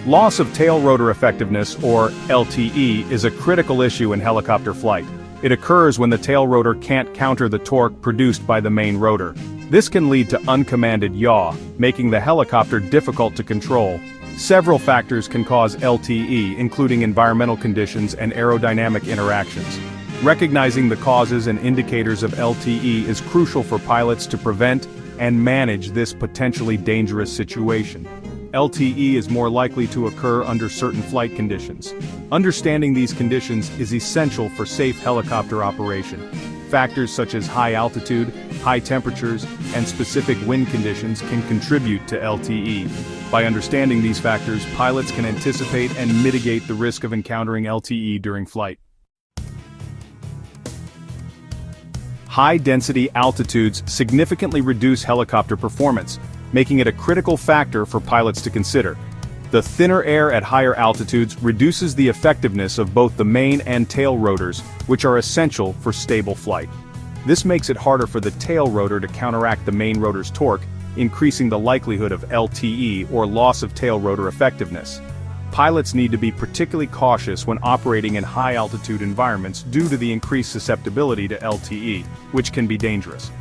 Loss of tail rotor effectiveness, or LTE, is a critical issue in helicopter flight. It occurs when the tail rotor can't counter the torque produced by the main rotor. This can lead to uncommanded yaw, making the helicopter difficult to control. Several factors can cause LTE, including environmental conditions and aerodynamic interactions. Recognizing the causes and indicators of LTE is crucial for pilots to prevent and manage this potentially dangerous situation. LTE is more likely to occur under certain flight conditions. Understanding these conditions is essential for safe helicopter operation. Factors such as high altitude, high temperatures, and specific wind conditions can contribute to LTE. By understanding these factors, pilots can anticipate and mitigate the risk of encountering LTE during flight. High-density altitudes significantly reduce helicopter performance, making it a critical factor for pilots to consider. The thinner air at higher altitudes reduces the effectiveness of both the main and tail rotors, which are essential for stable flight. This makes it harder for the tail rotor to counteract the main rotor's torque, increasing the likelihood of LTE, or loss of tail rotor effectiveness. Pilots need to be particularly cautious when operating in high-altitude environments due to the increased susceptibility to LTE, which can be dangerous.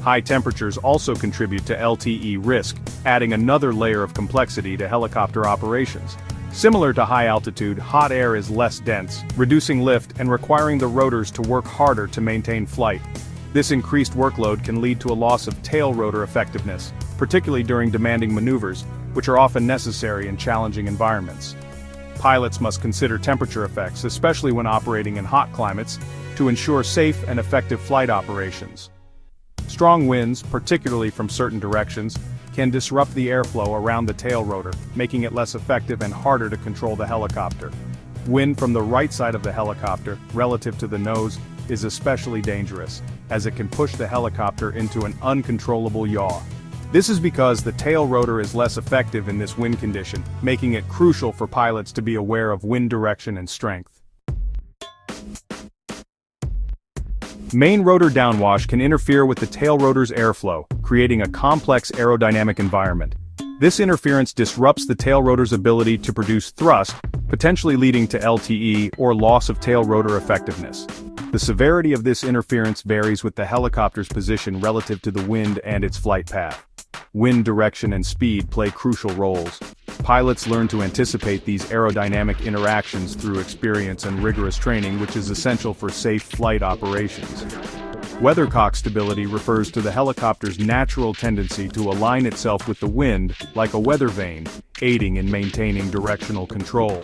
High temperatures also contribute to LTE risk, adding another layer of complexity to helicopter operations. Similar to high altitude, hot air is less dense, reducing lift and requiring the rotors to work harder to maintain flight. This increased workload can lead to a loss of tail rotor effectiveness, particularly during demanding maneuvers, which are often necessary in challenging environments. Pilots must consider temperature effects, especially when operating in hot climates, to ensure safe and effective flight operations. Strong winds, particularly from certain directions, can disrupt the airflow around the tail rotor, making it less effective and harder to control the helicopter. Wind from the right side of the helicopter, relative to the nose, is especially dangerous, as it can push the helicopter into an uncontrollable yaw. This is because the tail rotor is less effective in this wind condition, making it crucial for pilots to be aware of wind direction and strength. Main rotor downwash can interfere with the tail rotor's airflow, creating a complex aerodynamic environment. This interference disrupts the tail rotor's ability to produce thrust, potentially leading to LTE or loss of tail rotor effectiveness. The severity of this interference varies with the helicopter's position relative to the wind and its flight path. Wind direction and speed play crucial roles. Pilots learn to anticipate these aerodynamic interactions through experience and rigorous training, which is essential for safe flight operations. Weathercock stability refers to the helicopter's natural tendency to align itself with the wind, like a weather vane, aiding in maintaining directional control.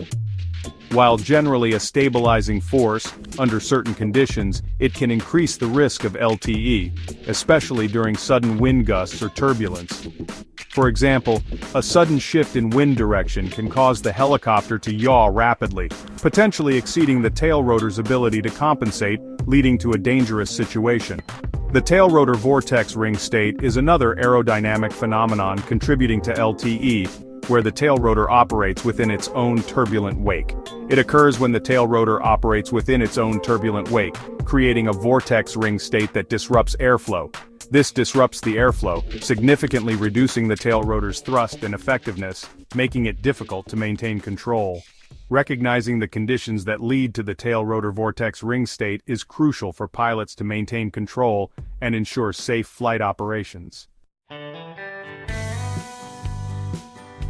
While generally a stabilizing force, under certain conditions, it can increase the risk of LTE, especially during sudden wind gusts or turbulence. For example, a sudden shift in wind direction can cause the helicopter to yaw rapidly, potentially exceeding the tail rotor's ability to compensate, leading to a dangerous situation. The tail rotor vortex ring state is another aerodynamic phenomenon contributing to LTE, where the tail rotor operates within its own turbulent wake. It occurs when the tail rotor operates within its own turbulent wake, creating a vortex ring state that disrupts airflow. This disrupts the airflow, significantly reducing the tail rotor's thrust and effectiveness, making it difficult to maintain control. Recognizing the conditions that lead to the tail rotor vortex ring state is crucial for pilots to maintain control and ensure safe flight operations.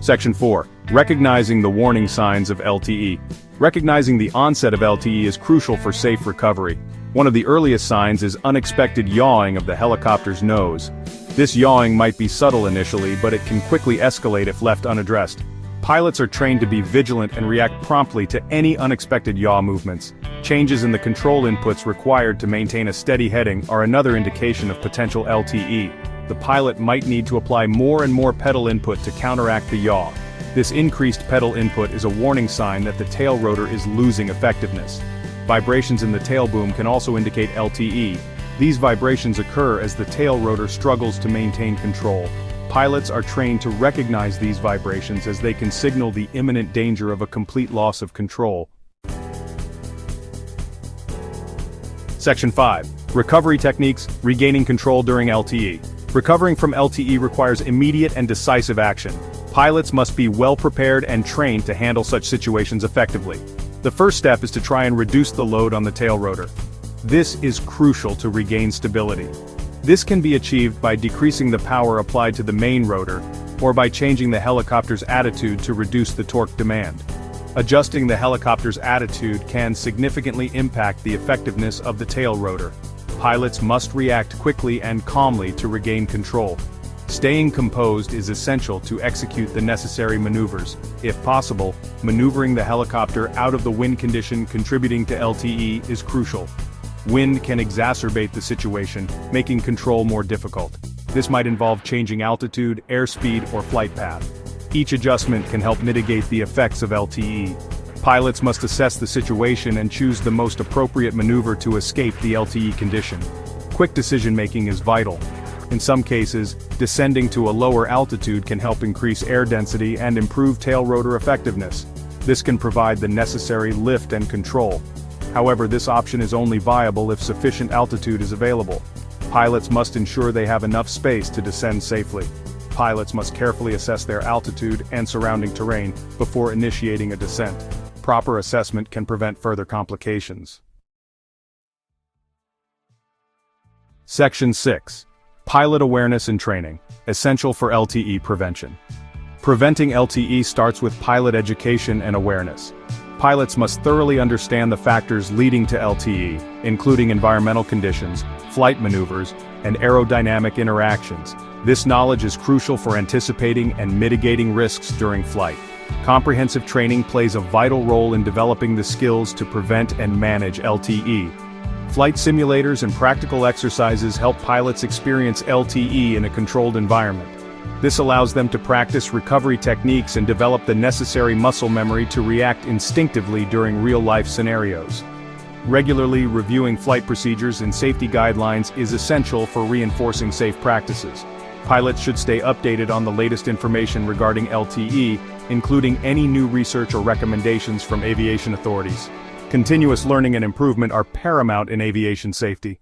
Section 4. Recognizing the warning signs of LTE. Recognizing the onset of LTE is crucial for safe recovery. One of the earliest signs is unexpected yawing of the helicopter's nose. This yawing might be subtle initially, but it can quickly escalate if left unaddressed. Pilots are trained to be vigilant and react promptly to any unexpected yaw movements. Changes in the control inputs required to maintain a steady heading are another indication of potential LTE. The pilot might need to apply more and more pedal input to counteract the yaw. This increased pedal input is a warning sign that the tail rotor is losing effectiveness. Vibrations in the tail boom can also indicate LTE. These vibrations occur as the tail rotor struggles to maintain control. Pilots are trained to recognize these vibrations as they can signal the imminent danger of a complete loss of control. Section 5. Recovery techniques, regaining control during LTE. Recovering from LTE requires immediate and decisive action. Pilots must be well prepared and trained to handle such situations effectively. The first step is to try and reduce the load on the tail rotor. This is crucial to regain stability. This can be achieved by decreasing the power applied to the main rotor, or by changing the helicopter's attitude to reduce the torque demand. Adjusting the helicopter's attitude can significantly impact the effectiveness of the tail rotor. Pilots must react quickly and calmly to regain control. Staying composed is essential to execute the necessary maneuvers. If possible, maneuvering the helicopter out of the wind condition contributing to LTE is crucial. Wind can exacerbate the situation, making control more difficult. This might involve changing altitude, airspeed, or flight path. Each adjustment can help mitigate the effects of LTE. Pilots must assess the situation and choose the most appropriate maneuver to escape the LTE condition. Quick decision-making is vital. In some cases, descending to a lower altitude can help increase air density and improve tail rotor effectiveness. This can provide the necessary lift and control. However, this option is only viable if sufficient altitude is available. Pilots must ensure they have enough space to descend safely. Pilots must carefully assess their altitude and surrounding terrain before initiating a descent. Proper assessment can prevent further complications. Section 6. Pilot Awareness and Training, essential for LTE prevention. Preventing LTE starts with pilot education and awareness. Pilots must thoroughly understand the factors leading to LTE, including environmental conditions, flight maneuvers, and aerodynamic interactions. This knowledge is crucial for anticipating and mitigating risks during flight. Comprehensive training plays a vital role in developing the skills to prevent and manage LTE. Flight simulators and practical exercises help pilots experience LTE in a controlled environment. This allows them to practice recovery techniques and develop the necessary muscle memory to react instinctively during real-life scenarios. Regularly reviewing flight procedures and safety guidelines is essential for reinforcing safe practices. Pilots should stay updated on the latest information regarding LTE, including any new research or recommendations from aviation authorities. Continuous learning and improvement are paramount in aviation safety.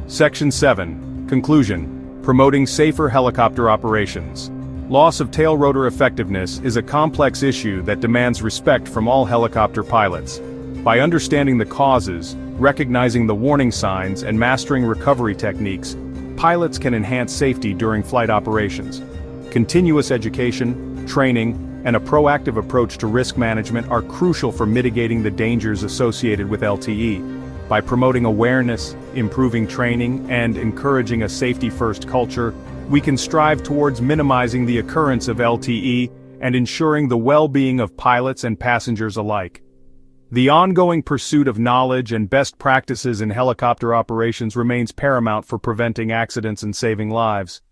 Section 7. Conclusion. Promoting safer helicopter operations. Loss of tail rotor effectiveness is a complex issue that demands respect from all helicopter pilots. By understanding the causes, recognizing the warning signs, and mastering recovery techniques, pilots can enhance safety during flight operations. Continuous education, training, and a proactive approach to risk management are crucial for mitigating the dangers associated with LTE. By promoting awareness, improving training, and encouraging a safety-first culture, we can strive towards minimizing the occurrence of LTE and ensuring the well-being of pilots and passengers alike. The ongoing pursuit of knowledge and best practices in helicopter operations remains paramount for preventing accidents and saving lives.